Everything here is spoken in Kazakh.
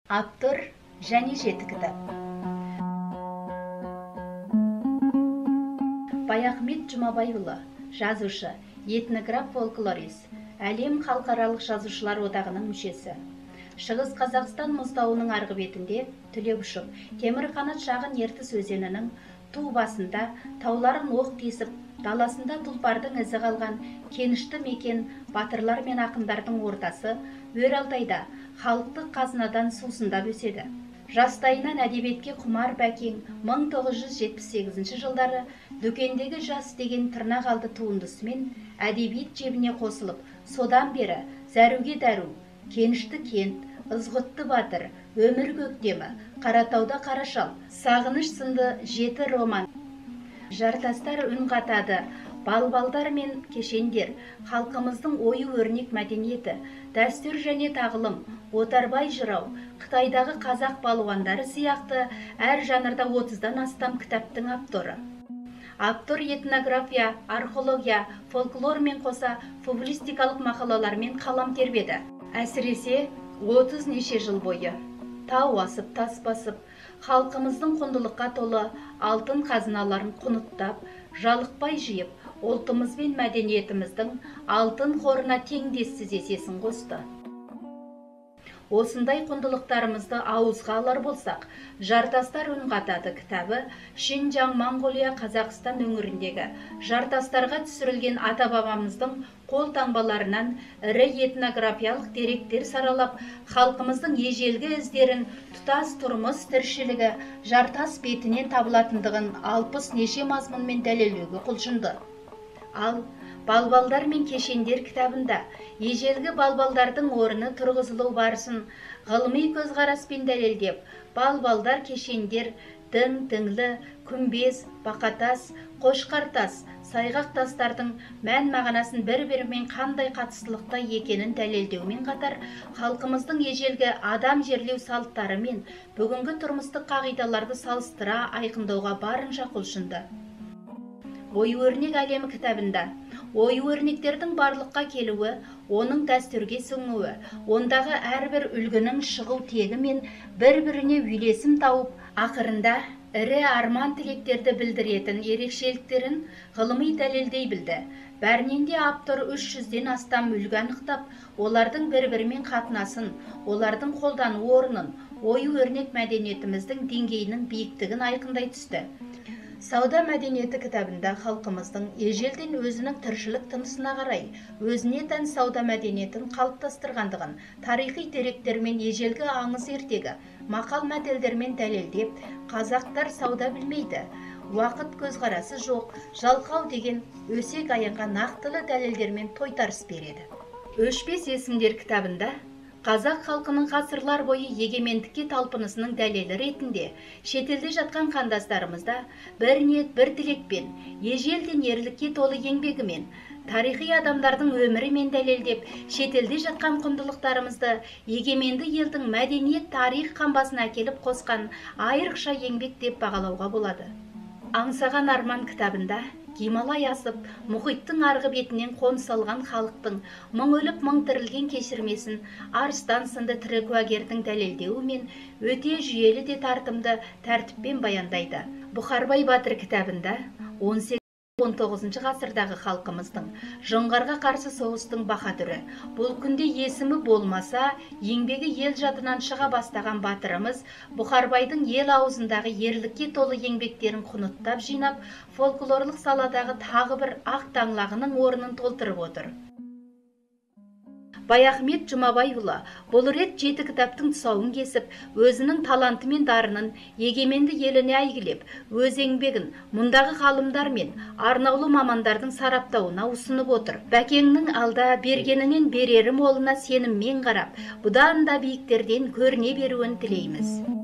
Автор және жеті кітап. Баяхмет Жұмабайұлы, жазушы, этнограф, фольклорист, әлем халықаралық жазушылар одағының мүшесі. Шығыс Қазақстан мұзтауының арғы бетінде Түлеушім, Темірқанат шағын Ертіс өзенінің ту басында тауларын оқ тесіп, даласында тұлпардың ізі қалған кенішті мекен батырлар мен ақындардың ортасы Өралтайда халықтық қазынадан сусындап өседі. Жастайынан әдебиетке құмар Бәкең 1978 жылдары Дүкендегі жас деген тырнақ алды туындысымен әдебиет жебіне қосылып, содан бері Зәруге дәру, Кенішті кент, Ызғұтты батыр, Өмір көктемі, Қаратауда қарашал, Сағыныш сынды 7 роман, Жартастар үн қатады, Балбалдар мен кешендер, халқымыздың ою өрнек мәдениеті, дәстүр және тағылым, Отарбай жырау, Қытайдағы қазақ балуандары сияқты әр жанрда 30-дан астам кітаптың авторы. Автор этнография, археология, фольклор мен қоса публистикалық мақалалармен қалам тербеді. Әсіресе 30 неше жыл бойы тау асып, тас басып, халқымыздың құндылыққа толы алтын қазыналарын құнттап, жалықпай жиып, ұлтымыз бен мәдениетіміздің алтын қорына теңдессіз есесін қосты. Осындай құндылықтарымызды ауызға алар болсақ, Жартастар үн қатады кітабы Шинжаң, Моңғолия, Қазақстан өңіріндегі жартастарға түсірілген ата-бабамыздың қол таңбаларынан ірі этнографиялық деректер саралап, халқымыздың ежелгі іздерін, тұтас тұрмыс тіршілігі жартас бетінен табылатындығын 60 неше мазмұнмен дәлелдеуге құлшынды. Ал Балбалдар мен кешендер кітабында ежелгі балбалдардың орны тұрғызылу барысын ғылыми көзқараспен дәлелдеп, балбалдар, кешендер, дің, діңлі, күмбез, бақатас, қошқартас, сайғақ тастардың мән мағынасын бір-бірімен қандай қатыстылықта екенін дәлелдеумен қатар, халқымыздың ежелгі адам жерлеу салттары мен бүгінгі тұрмыстық қағидаларды салыстыра айқындауға барынша құлшынды. Ою-өрнек әлемі кітабында ою-өрнектердің барлыққа келуі, оның дәстүрге сіңуі, ондағы әрбір үлгінің шығу тегі мен бір-біріне үйлесім тауып, ақырында ірі арман тілектерді білдіретін ерекшеліктерін ғылыми дәлелдей білді. Бәрінен де автор 300-ден астам үлгі анықтап, олардың бір-бірімен қатынасын, олардың қолдану орнын, ою-өрнек мәдениетіміздің деңгейінің биіктігін айқындай түсті. Сауда мәдениеті кітабында халқымыздың ежелден өзінің тіршілік тынысына қарай, өзіне тән сауда мәдениетін қалыптастырғандығын тарихи деректермен ежелгі аңыз ертегі, мақал мәтелдермен дәлелдеп, қазақтар сауда білмейді, уақыт көзқарасы жоқ, жалқау деген өсек аяңға нақтылы дәлелдермен тойтарыс береді. Өшпес есімдер кітабында қазақ халқының ғасырлар бойы егемендікке талпынысының дәлелі ретінде шетелде жатқан қандастарымызда бір ниет, бір тілекпен, ежелден ерлікке толы еңбегімен, тарихи адамдардың өмірімен дәлелдеп, шетелде жатқан құндылықтарымызды егеменді елдің мәдениет, тарих қамбасына әкеліп қосқан айрықша еңбек деп бағалауға болады. Аңсаған арман кітабында Гималай асып, мұхиттың арғы бетінен қоныс алған халықтың мың өліп мың тірілген кешірмесін арыстан сынды тірі куәгердің дәлелдеуі мен өте жүйелі де тартымды тәртіппен баяндайды. Бұхарбай батыр кітабында 18-19 ғасырдағы халқымыздың жоңғарға қарсы соғыстың баһадүрі, бұл күнде есімі болмаса, еңбегі ел жадынан шыға бастаған батырымыз Бұхарбайдың ел аузындағы ерлікке толы еңбектерін құнттап жинап, фольклорлық саладағы тағы бір ақ таңлағының орнын толтырып отыр. Баяхмет Жұмабайұлы бұл рет 7 кітаптың тұсауын кесіп, өзінің таланты мен дарынын егеменді еліне әйгілеп, өз еңбегін мұндағы ғалымдар мен арнаулы мамандардың сараптауына ұсынып отыр. Бәкеңнің алда бергенінен берері молына сеніммен қарап, бұдан да биіктерден көріне беруін тілейміз.